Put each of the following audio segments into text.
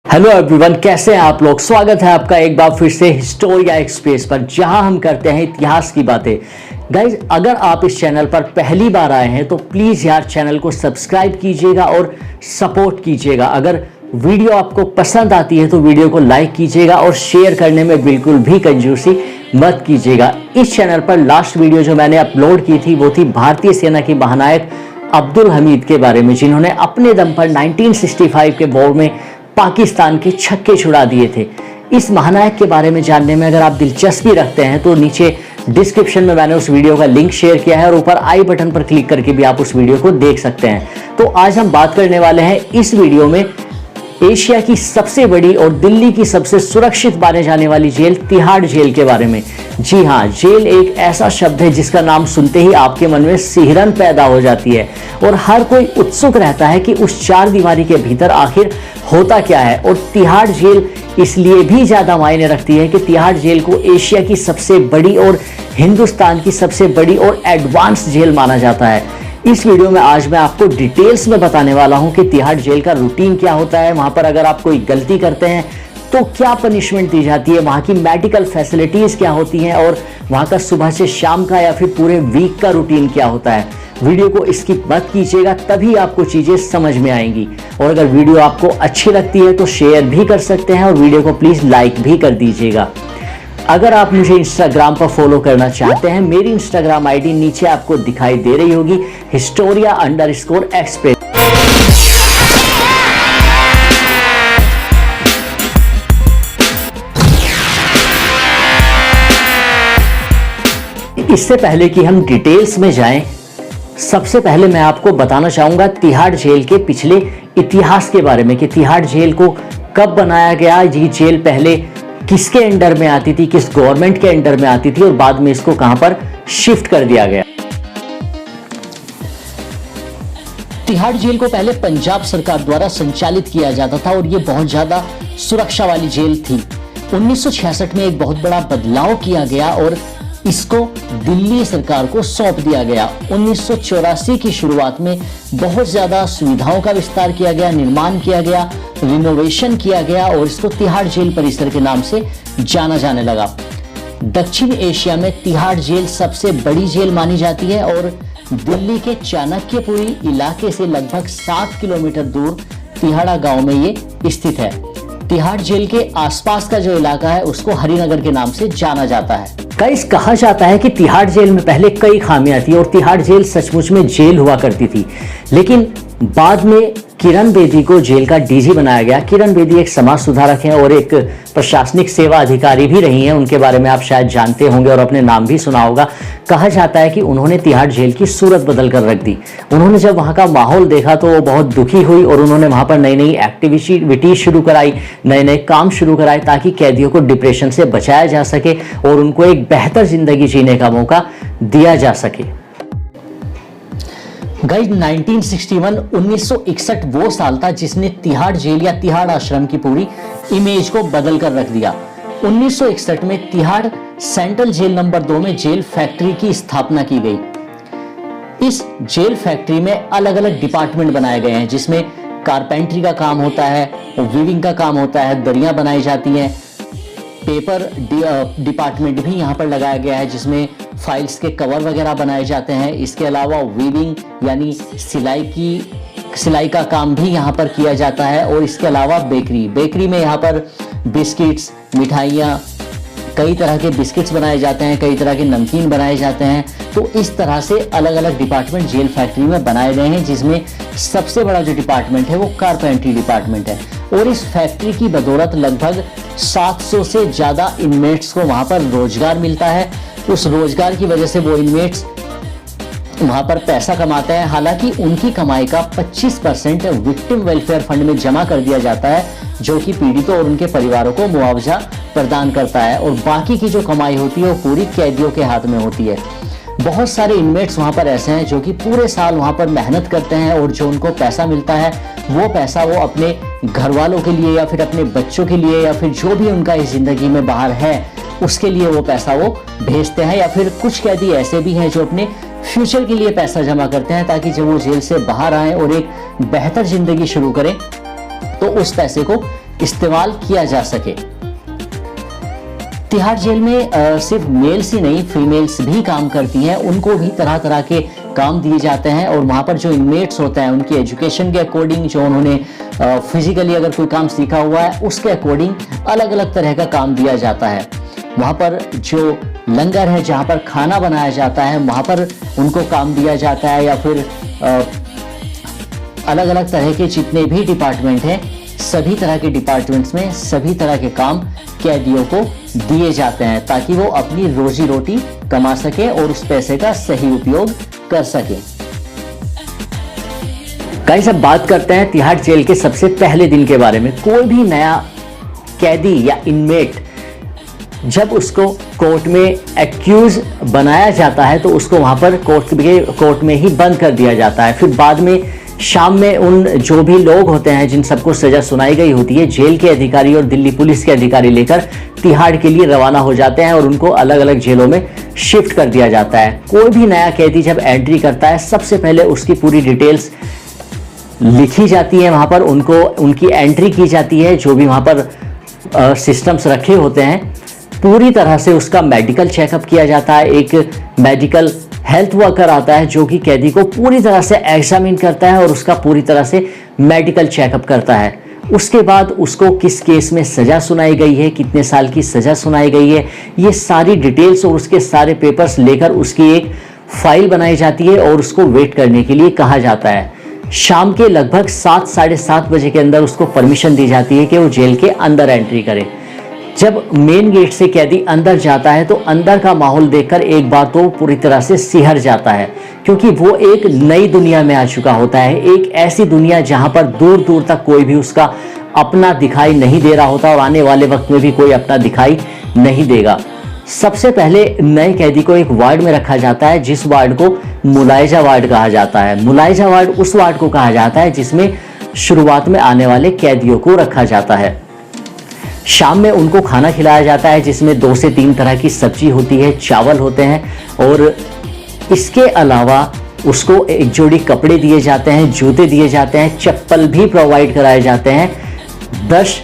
Hello everyone, कैसे हैं आप लोग। स्वागत है आपका एक बार फिर से हिस्टोरिया एक्सप्रेस पर, जहां हम करते हैं इतिहास की बातें। गाइज, अगर आप इस चैनल पर पहली बार आए हैं तो प्लीज़ यार चैनल को सब्सक्राइब कीजिएगा और सपोर्ट कीजिएगा। अगर वीडियो आपको पसंद आती है तो वीडियो को लाइक कीजिएगा और शेयर करने में बिल्कुल भी कंजूसी मत कीजिएगा। इस चैनल पर लास्ट वीडियो जो मैंने अपलोड की थी वो थी भारतीय सेना की महानायक अब्दुल हमीद के बारे में, जिन्होंने अपने दम पर 1965 के वॉर में पाकिस्तान के छक्के छुड़ा दिए थे। इस महानायक के बारे में जानने में अगर आप दिलचस्पी रखते हैं तो नीचे डिस्क्रिप्शन में मैंने उस वीडियो का लिंक शेयर किया है और ऊपर आई बटन पर क्लिक करके भी आप उस वीडियो को देख सकते हैं। तो आज हम बात करने वाले हैं इस वीडियो में एशिया की सबसे बड़ी और दिल्ली की सबसे सुरक्षित माने जाने वाली जेल तिहाड़ जेल के बारे में। जी हाँ, जेल एक ऐसा शब्द है जिसका नाम सुनते ही आपके मन में सिहरन पैदा हो जाती है और हर कोई उत्सुक रहता है कि उस चार दीवारी के भीतर आखिर होता क्या है। और तिहाड़ जेल इसलिए भी ज्यादा मायने रखती है कि तिहाड़ जेल को एशिया की सबसे बड़ी और हिंदुस्तान की सबसे बड़ी और एडवांस जेल माना जाता है। इस वीडियो में आज मैं आपको डिटेल्स में बताने वाला हूं कि तिहाड़ जेल का रूटीन क्या होता है, वहां पर अगर आप कोई गलती करते हैं तो क्या पनिशमेंट दी जाती है, वहां की मेडिकल फैसिलिटीज क्या होती हैं और वहां का सुबह से शाम का या फिर पूरे वीक का रूटीन क्या होता है। वीडियो को स्किप मत कीजिएगा, तभी आपको चीजें समझ में आएंगी। और अगर वीडियो आपको अच्छी लगती है तो शेयर भी कर सकते हैं और वीडियो को प्लीज लाइक भी कर दीजिएगा। अगर आप मुझे इंस्टाग्राम पर फॉलो करना चाहते हैं, मेरी इंस्टाग्राम आईडी नीचे आपको दिखाई दे रही होगी, historia_express। इससे पहले कि हम डिटेल्स में जाएं, सबसे पहले मैं आपको बताना चाहूंगा तिहाड़ जेल के पिछले इतिहास के बारे में कि तिहाड़ जेल को कब बनाया गया, ये जेल पहले किसके अंडर में आती थी, किस गवर्नमेंट के अंडर में आती थी और बाद में इसको कहां पर शिफ्ट कर दिया गया। तिहाड़ जेल को पहले पंजाब सरकार द्वारा संचालित किया जाता था और यह बहुत ज्यादा सुरक्षा वाली जेल थी। 1966 में एक बहुत बड़ा बदलाव किया गया और इसको दिल्ली सरकार को सौंप दिया गया। 1984 की शुरुआत में बहुत ज्यादा सुविधाओं का विस्तार किया गया, निर्माण किया गया, रिनोवेशन किया गया और इसको तिहाड़ जेल परिसर के नाम से जाना जाने लगा। दक्षिण एशिया में तिहाड़ जेल सबसे बड़ी जेल मानी जाती है और दिल्ली के चाणक्यपुरी इलाके से लगभग 7 किलोमीटर दूर तिहाड़ा गांव में ये स्थित है। तिहाड़ जेल के आसपास का जो इलाका है उसको हरिनगर के नाम से जाना जाता है। गाइस, कहा जाता है कि तिहाड़ जेल में पहले कई खामियां थी और तिहाड़ जेल सचमुच में जेल हुआ करती थी, लेकिन बाद में किरण बेदी को जेल का डीजी बनाया गया। किरण बेदी एक समाज सुधारक हैं और एक प्रशासनिक सेवा अधिकारी भी रही हैं। उनके बारे में आप शायद जानते होंगे और अपने नाम भी सुना होगा। कहा जाता है कि उन्होंने तिहाड़ जेल की सूरत बदल कर रख दी। उन्होंने जब वहां का माहौल देखा तो वो बहुत दुखी हुई और उन्होंने वहां पर नई नई एक्टिविटी शुरू कराई, नए नए काम शुरू कराए ताकि कैदियों को डिप्रेशन से बचाया जा सके और उनको एक बेहतर जिंदगी जीने का मौका दिया जा सके। गाइस, 1961 वो साल था जिसने तिहाड़ जेल या तिहाड़ आश्रम की पूरी इमेज को बदल कर रख दिया। 1961 में तिहाड़ सेंट्रल जेल नंबर 2 में जेल फैक्ट्री की स्थापना की गई। इस जेल फैक्ट्री में अलग अलग डिपार्टमेंट बनाए गए हैं, जिसमें कारपेंट्री का काम होता है, वीविंग का काम होता है, दरियां बनाई जाती हैं, पेपर डिपार्टमेंट भी यहाँ पर लगाया गया है जिसमें फाइल्स के कवर वगैरह बनाए जाते हैं। इसके अलावा वीविंग यानी सिलाई का काम भी यहाँ पर किया जाता है और इसके अलावा बेकरी में यहाँ पर बिस्किट्स, मिठाइयाँ, कई तरह के बिस्किट्स बनाए जाते हैं, कई तरह के नमकीन बनाए जाते हैं। तो इस तरह से अलग अलग डिपार्टमेंट जेल फैक्ट्री में बनाए गए हैं, जिसमें सबसे बड़ा जो डिपार्टमेंट है वो कारपेंट्री डिपार्टमेंट है। और इस फैक्ट्री की बदौलत लगभग 700 से ज्यादा इनमेट्स को वहां पर रोजगार मिलता है। उस रोजगार की वजह से वो इनमेट्स वहां पर पैसा कमाते हैं। हालांकि उनकी कमाई का 25% विक्टिम वेलफेयर फंड में जमा कर दिया जाता है, जो कि पीड़ितों और उनके परिवारों को मुआवजा प्रदान करता है और बाकी की जो कमाई होती है वो पूरी कैदियों के हाथ में होती है। बहुत सारे इनमेट्स वहां पर ऐसे हैं जो कि पूरे साल वहां पर मेहनत करते हैं और जो उनको पैसा मिलता है वो पैसा वो अपने घर वालों के लिए या फिर अपने बच्चों के लिए या फिर जो भी उनका इस जिंदगी में बाहर है उसके लिए वो पैसा वो भेजते हैं। या फिर कुछ कैदी ऐसे भी हैं जो अपने फ्यूचर के लिए पैसा जमा करते हैं ताकि जब वो जेल से बाहर आए और एक बेहतर जिंदगी शुरू करें तो उस पैसे को इस्तेमाल किया जा सके। तिहाड़ जेल में सिर्फ मेल्स ही नहीं, फीमेल्स भी काम करती हैं। उनको भी तरह तरह के काम दिए जाते हैं और वहाँ पर जो इनमेट्स होते हैं उनकी एजुकेशन के अकॉर्डिंग, जो उन्होंने फिजिकली अगर कोई काम सीखा हुआ है उसके अकॉर्डिंग अलग अलग तरह का काम दिया जाता है। वहाँ पर जो लंगर है, जहाँ पर खाना बनाया जाता है, वहाँ पर उनको काम दिया जाता है। या फिर अलग अलग तरह के जितने भी डिपार्टमेंट हैं, सभी तरह के डिपार्टमेंट्स में सभी तरह के काम कैदियों को दिए जाते हैं ताकि वो अपनी रोजी रोटी कमा सके और उस पैसे का सही उपयोग कर सके। गाइस, अब बात करते हैं तिहाड़ जेल के सबसे पहले दिन के बारे में। कोई भी नया कैदी या इनमेट जब उसको कोर्ट में एक्यूज बनाया जाता है तो उसको वहां पर कोर्ट में ही बंद कर दिया जाता है। फिर बाद में शाम में उन जो भी लोग होते हैं जिन सबको सजा सुनाई गई होती है, जेल के अधिकारी और दिल्ली पुलिस के अधिकारी लेकर तिहाड़ के लिए रवाना हो जाते हैं और उनको अलग अलग जेलों में शिफ्ट कर दिया जाता है। कोई भी नया कैदी जब एंट्री करता है, सबसे पहले उसकी पूरी डिटेल्स लिखी जाती है, वहां पर उनको उनकी एंट्री की जाती है। जो भी वहां पर सिस्टम्स रखे होते हैं, पूरी तरह से उसका मेडिकल चेकअप किया जाता है। एक मेडिकल हेल्थ वर्कर आता है जो कि कैदी को पूरी तरह से एग्जामिन करता है और उसका पूरी तरह से मेडिकल चेकअप करता है। उसके बाद उसको किस केस में सजा सुनाई गई है, कितने साल की सजा सुनाई गई है, ये सारी डिटेल्स और उसके सारे पेपर्स लेकर उसकी एक फाइल बनाई जाती है और उसको वेट करने के लिए कहा जाता है। शाम के लगभग 7 साढ़े 7 बजे के अंदर उसको परमिशन दी जाती है कि वो जेल के अंदर एंट्री करे। जब मेन गेट से कैदी अंदर जाता है तो अंदर का माहौल देखकर एक बार तो पूरी तरह से सिहर जाता है, क्योंकि वो एक नई दुनिया में आ चुका होता है। एक ऐसी दुनिया जहां पर दूर दूर तक कोई भी उसका अपना दिखाई नहीं दे रहा होता और आने वाले वक्त में भी कोई अपना दिखाई नहीं देगा। सबसे पहले नए कैदी को एक वार्ड में रखा जाता है, जिस वार्ड को मुलायजा वार्ड कहा जाता है। मुलायजा वार्ड उस वार्ड को कहा जाता है जिसमें शुरुआत में आने वाले कैदियों को रखा जाता है। शाम में उनको खाना खिलाया जाता है जिसमें 2 से 3 तरह की सब्जी होती है, चावल होते हैं और इसके अलावा उसको एक जोड़ी कपड़े दिए जाते हैं, जूते दिए जाते हैं, चप्पल भी प्रोवाइड कराए जाते हैं। ब्रश,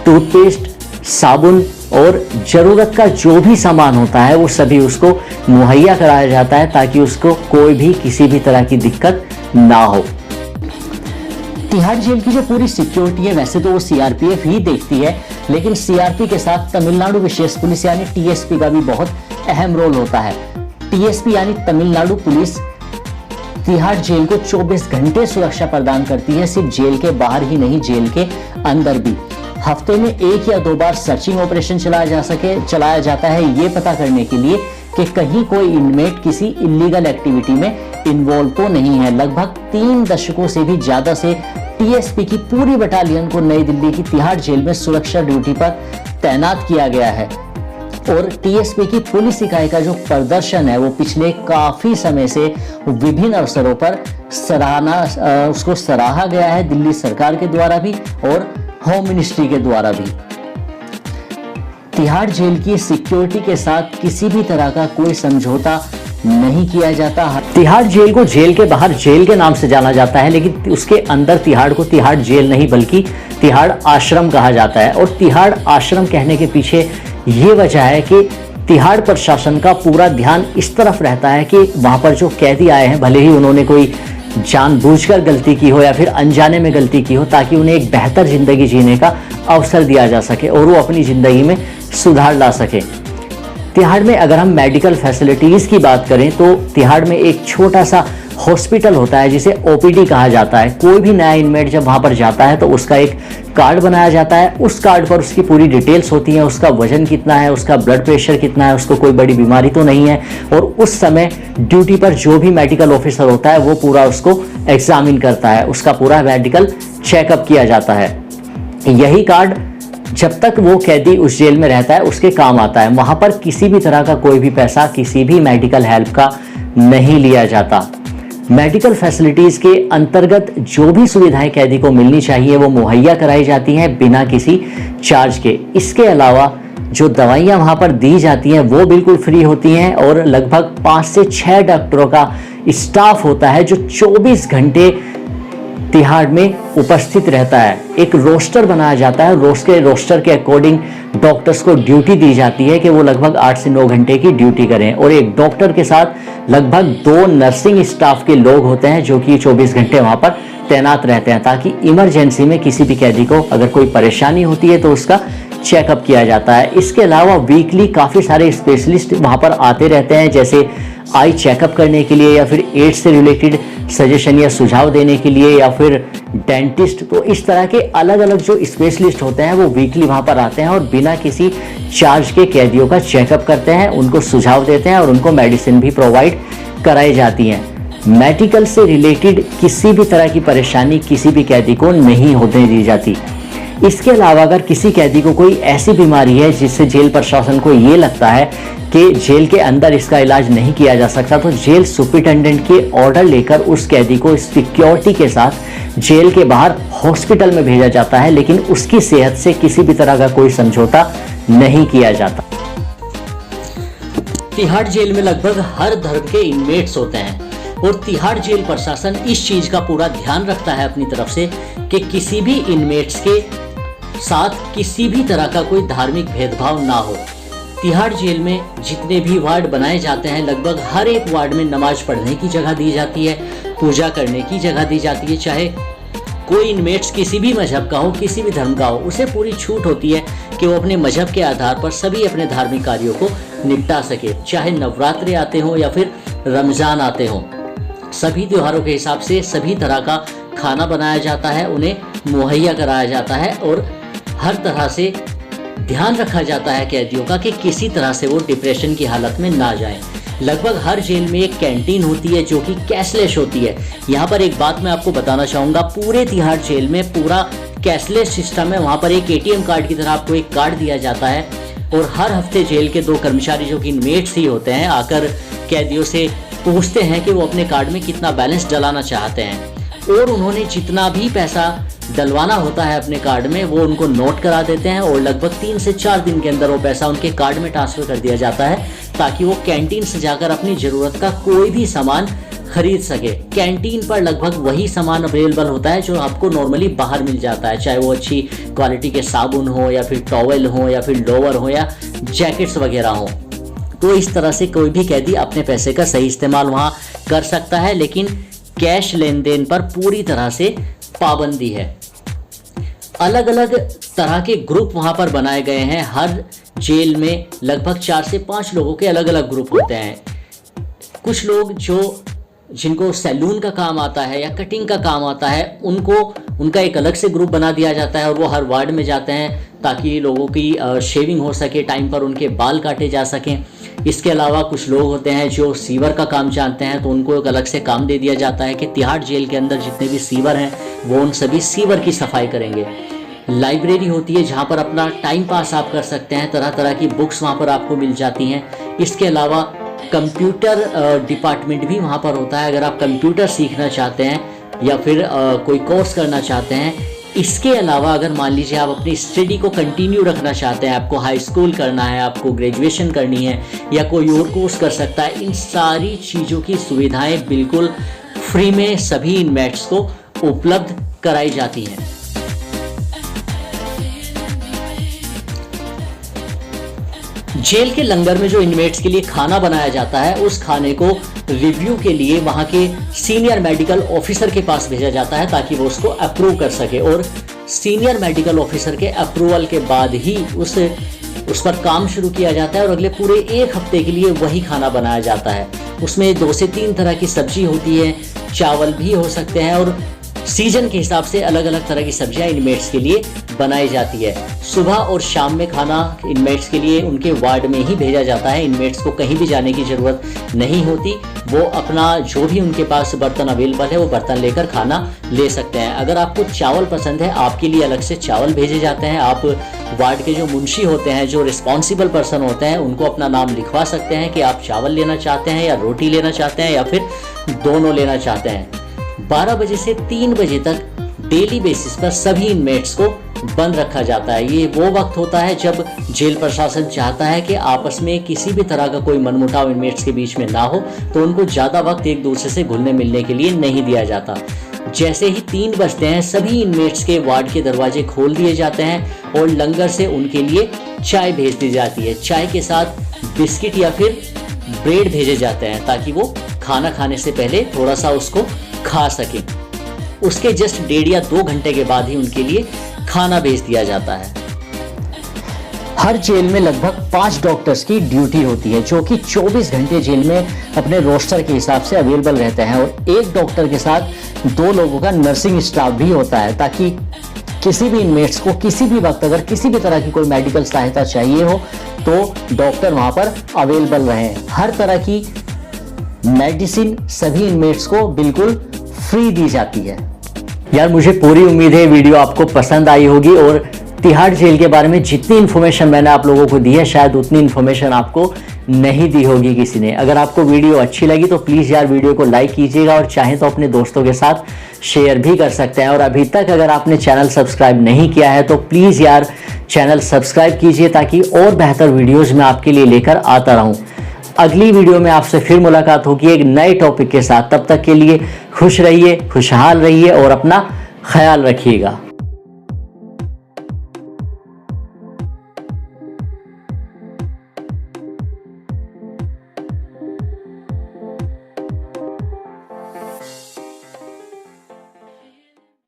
टूथपेस्ट, साबुन और ज़रूरत का जो भी सामान होता है वो सभी उसको मुहैया कराया जाता है ताकि उसको कोई भी किसी भी तरह की दिक्कत ना हो। तिहाड़ जेल की जो पूरी सिक्योरिटी है, वैसे तो वो सीआरपीएफ ही देखती है, लेकिन सीआरपी के साथ तमिलनाडु विशेष पुलिस यानी टीएसपी का भी बहुत अहम रोल होता है। टीएसपी यानी तमिलनाडु पुलिस तिहाड़ जेल को 24 घंटे सुरक्षा प्रदान करती है। सिर्फ जेल के बाहर ही नहीं, जेल के अंदर भी हफ्ते में 1 या 2 बार सर्चिंग ऑपरेशन चलाया जाता है, ये पता करने के लिए कि कहीं कोई इनमेट किसी इलीगल एक्टिविटी में इन्वॉल्व तो नहीं है। लगभग 3 दशकों से भी ज्यादा से टीएसपी की पूरी बटालियन को नई दिल्ली की तिहाड़ जेल में सुरक्षा ड्यूटी पर तैनात किया गया है और टीएसपी की पुलिस इकाई का जो प्रदर्शन है वो पिछले काफी समय से विभिन्न अवसरों पर उसको सराहा गया है, दिल्ली सरकार के द्वारा भी और होम मिनिस्ट्री के द्वारा भी। तिहाड़ जेल की सिक्योरिटी के साथ किसी भी तरह का कोई समझौता नहीं किया जाता। तिहाड़ जेल को जेल के बाहर जेल के नाम से जाना जाता है, लेकिन उसके अंदर तिहाड़ को तिहाड़ जेल नहीं बल्कि तिहाड़ आश्रम कहा जाता है। और तिहाड़ आश्रम कहने के पीछे ये वजह है कि तिहाड़ प्रशासन का पूरा ध्यान इस तरफ रहता है कि वहां पर जो कैदी आए हैं, भले ही उन्होंने कोई जानबूझकर गलती की हो या फिर अनजाने में गलती की हो, ताकि उन्हें एक बेहतर जिंदगी जीने का अवसर दिया जा सके और वो अपनी जिंदगी में सुधार ला सके। तिहाड़ में अगर हम मेडिकल फैसिलिटीज़ की बात करें तो तिहाड़ में एक छोटा सा हॉस्पिटल होता है जिसे ओपीडी कहा जाता है। कोई भी नया इनमेट जब वहाँ पर जाता है तो उसका एक कार्ड बनाया जाता है। उस कार्ड पर उसकी पूरी डिटेल्स होती हैं, उसका वजन कितना है, उसका ब्लड प्रेशर कितना है, उसको कोई बड़ी बीमारी तो नहीं है। और उस समय ड्यूटी पर जो भी मेडिकल ऑफिसर होता है वो पूरा उसको एग्जामिन करता है, उसका पूरा मेडिकल चेकअप किया जाता है। यही कार्ड जब तक वो कैदी उस जेल में रहता है उसके काम आता है। वहाँ पर किसी भी तरह का कोई भी पैसा किसी भी मेडिकल हेल्प का नहीं लिया जाता। मेडिकल फैसिलिटीज़ के अंतर्गत जो भी सुविधाएं कैदी को मिलनी चाहिए वो मुहैया कराई जाती हैं बिना किसी चार्ज के। इसके अलावा जो दवाइयां वहाँ पर दी जाती हैं वो बिल्कुल फ्री होती हैं और लगभग 5 से 6 डॉक्टरों का स्टाफ होता है जो 24 घंटे तिहाड़ में उपस्थित रहता है। एक रोस्टर बनाया जाता है, रोस्टर के अकॉर्डिंग डॉक्टर्स को ड्यूटी दी जाती है कि वो लगभग 8 से 9 घंटे की ड्यूटी करें, और एक डॉक्टर के साथ लगभग 2 नर्सिंग स्टाफ के लोग होते हैं जो कि 24 घंटे वहाँ पर तैनात रहते हैं, ताकि इमरजेंसी में किसी भी कैदी को अगर कोई परेशानी होती है तो उसका चेकअप किया जाता है। इसके अलावा वीकली काफ़ी सारे स्पेशलिस्ट वहाँ पर आते रहते हैं, जैसे आई चेकअप करने के लिए, या फिर एड्स से रिलेटेड सजेशन या सुझाव देने के लिए, या फिर डेंटिस्ट। तो इस तरह के अलग अलग जो स्पेशलिस्ट होते हैं वो वीकली वहाँ पर आते हैं और बिना किसी चार्ज के कैदियों का चेकअप करते हैं, उनको सुझाव देते हैं और उनको मेडिसिन भी प्रोवाइड कराई जाती हैं। मेडिकल से रिलेटेड किसी भी तरह की परेशानी किसी भी कैदी को नहीं होने दी जाती। इसके अलावा अगर किसी कैदी को कोई ऐसी बीमारी है जिससे जेल प्रशासन को ये लगता है कि जेल के अंदर इसका इलाज नहीं किया जा सकता, तो जेल सुपरिटेंडेंट के ऑर्डर लेकर उस कैदी को सिक्योरिटी के साथ जेल के बाहर हॉस्पिटल में भेजा जाता है, लेकिन उसकी सेहत से किसी भी तरह का कोई समझौता नहीं किया जाता। तिहाड़ जेल में लगभग हर धर्म के इनमेट्स होते हैं और तिहाड़ जेल प्रशासन इस चीज का पूरा ध्यान रखता है अपनी तरफ से कि किसी भी इनमेट्स के साथ किसी भी तरह का कोई धार्मिक भेदभाव ना हो। तिहाड़ जेल में जितने भी वार्ड बनाए जाते हैं, लगभग हर एक वार्ड में नमाज पढ़ने की जगह दी जाती है, पूजा करने की जगह दी जाती है। चाहे कोई इनमेट्स किसी भी मजहब का हो, किसी भी धर्म का हो, उसे पूरी छूट होती है कि वो अपने मजहब के आधार पर सभी अपने धार्मिक कार्यों को निपटा सके। चाहे नवरात्रे आते हों या फिर रमजान आते हों, सभी त्योहारों के हिसाब से सभी तरह का खाना बनाया जाता है, उन्हें मुहैया कराया जाता है और हर तरह से ध्यान रखा जाता है कैदियों का कि किसी तरह से वो डिप्रेशन की हालत में ना जाएं। लगभग हर जेल में एक कैंटीन होती है जो कि कैशलेस होती है। यहाँ पर एक बात मैं आपको बताना चाहूँगा, पूरे तिहाड़ जेल में पूरा कैशलेस सिस्टम है। वहाँ पर एक ATM कार्ड की तरह आपको एक कार्ड दिया जाता है और हर हफ्ते जेल के 2 कर्मचारी जो कि इनमेट्स ही होते हैं आकर कैदियों से पूछते हैं कि वो अपने कार्ड में कितना बैलेंस डलाना चाहते हैं, और उन्होंने जितना भी पैसा डलवाना होता है अपने कार्ड में वो उनको नोट करा देते हैं और लगभग 3 से 4 दिन के अंदर वो पैसा उनके कार्ड में ट्रांसफर कर दिया जाता है, ताकि वो कैंटीन से जाकर अपनी ज़रूरत का कोई भी सामान खरीद सके। कैंटीन पर लगभग वही सामान अवेलेबल होता है जो आपको नॉर्मली बाहर मिल जाता है, चाहे वो अच्छी क्वालिटी के साबुन हो या फिर टॉवल हो या फिर लोवर हो या जैकेट्स वगैरह हो। तो इस तरह से कोई भी कैदी अपने पैसे का सही इस्तेमाल वहाँ कर सकता है, लेकिन कैश लेन देन पर पूरी तरह से पाबंदी है। अलग अलग तरह के ग्रुप वहाँ पर बनाए गए हैं। हर जेल में लगभग 4 से 5 लोगों के अलग अलग ग्रुप होते हैं। कुछ लोग जिनको सैलून का काम आता है या कटिंग का काम आता है, उनका एक अलग से ग्रुप बना दिया जाता है और वो हर वार्ड में जाते हैं ताकि लोगों की शेविंग हो सके, टाइम पर उनके बाल काटे जा सकें। इसके अलावा कुछ लोग होते हैं जो सीवर का काम जानते हैं, तो उनको एक अलग से काम दे दिया जाता है कि तिहाड़ जेल के अंदर जितने भी सीवर हैं वो उन सभी सीवर की सफाई करेंगे। लाइब्रेरी होती है जहाँ पर अपना टाइम पास आप कर सकते हैं, तरह तरह की बुक्स वहाँ पर आपको मिल जाती हैं। इसके अलावा कंप्यूटर डिपार्टमेंट भी वहाँ पर होता है, अगर आप कंप्यूटर सीखना चाहते हैं या फिर कोई कोर्स करना चाहते हैं। इसके अलावा अगर मान लीजिए आप अपनी स्टडी को कंटिन्यू रखना चाहते हैं, आपको हाई स्कूल करना है, आपको ग्रेजुएशन करनी है या कोई और कोर्स कर सकता है, इन सारी चीज़ों की सुविधाएं बिल्कुल फ्री में सभी इनमेट्स को उपलब्ध कराई जाती हैं। जेल के लंगर में जो इनमेट्स के लिए खाना बनाया जाता है, उस खाने को रिव्यू के लिए वहाँ के सीनियर मेडिकल ऑफिसर के पास भेजा जाता है ताकि वो उसको अप्रूव कर सके, और सीनियर मेडिकल ऑफिसर के अप्रूवल के बाद ही उस पर काम शुरू किया जाता है और अगले पूरे 1 हफ्ते के लिए वही खाना बनाया जाता है। उसमें 2 से 3 तरह की सब्जी होती है, चावल भी हो सकते हैं और सीजन के हिसाब से अलग अलग तरह की सब्जियां इनमेट्स के लिए बनाई जाती है। सुबह और शाम में खाना इनमेट्स के लिए उनके वार्ड में ही भेजा जाता है। इनमेट्स को कहीं भी जाने की ज़रूरत नहीं होती, वो अपना जो भी उनके पास बर्तन अवेलेबल है वो बर्तन लेकर खाना ले सकते हैं। अगर आपको चावल पसंद है, आपके लिए अलग से चावल भेजे जाते हैं। आप वार्ड के जो मुंशी होते हैं, जो रिस्पॉन्सिबल पर्सन होते हैं, उनको अपना नाम लिखवा सकते हैं कि आप चावल लेना चाहते हैं या रोटी लेना चाहते हैं या फिर दोनों लेना चाहते हैं। 12 बजे से 3 बजे तक डेली बेसिस पर सभी इनमेट्स को बंद रखा जाता है। ये वो वक्त होता है जब जेल प्रशासन चाहता है कि आपस में किसी भी तरह का कोई मनमुटाव इनमेट्स के बीच में ना हो, तो उनको ज़्यादा वक्त एक दूसरे से घुलने मिलने के लिए नहीं दिया जाता। जैसे ही 3 बजते हैं सभी इनमेट्स के वार्ड के दरवाजे खोल दिए जाते हैं और लंगर से उनके लिए चाय भेज दी जाती है। चाय के साथ बिस्किट या फिर ब्रेड भेजे जाते हैं ताकि वो खाना खाने से पहले थोड़ा सा उसको खा सकें। उसके जस्ट 1.5 या 2 घंटे के बाद ही उनके लिए खाना भेज दिया जाता है। हर जेल में लगभग 5 डॉक्टर्स की ड्यूटी होती है जो कि 24 घंटे जेल में अपने रोस्टर के हिसाब से अवेलेबल रहते हैं और एक डॉक्टर के साथ 2 लोगों का नर्सिंग स्टाफ भी होता है ताकि किसी भी इनमेट्स को किसी भी वक्त अगर किसी भी तरह की कोई मेडिकल सहायता चाहिए हो तो डॉक्टर वहां पर अवेलेबल रहे। हर तरह की मेडिसिन सभी इनमेट्स को बिल्कुल फ्री दी जाती है। यार मुझे पूरी उम्मीद है वीडियो आपको पसंद आई होगी और तिहाड़ जेल के बारे में जितनी इन्फॉर्मेशन मैंने आप लोगों को दी है शायद उतनी इन्फॉर्मेशन आपको नहीं दी होगी किसी ने। अगर आपको वीडियो अच्छी लगी तो प्लीज़ यार वीडियो को लाइक कीजिएगा और चाहें तो अपने दोस्तों के साथ शेयर भी कर सकते हैं। और अभी तक अगर आपने चैनल सब्सक्राइब नहीं किया है तो प्लीज़ यार चैनल सब्सक्राइब कीजिए ताकि और बेहतर वीडियोज़ मैं आपके लिए लेकर आता रहूँ। अगली वीडियो में आपसे फिर मुलाकात होगी एक नए टॉपिक के साथ। तब तक के लिए खुश रहिए, खुशहाल रहिए और अपना ख्याल रखिएगा।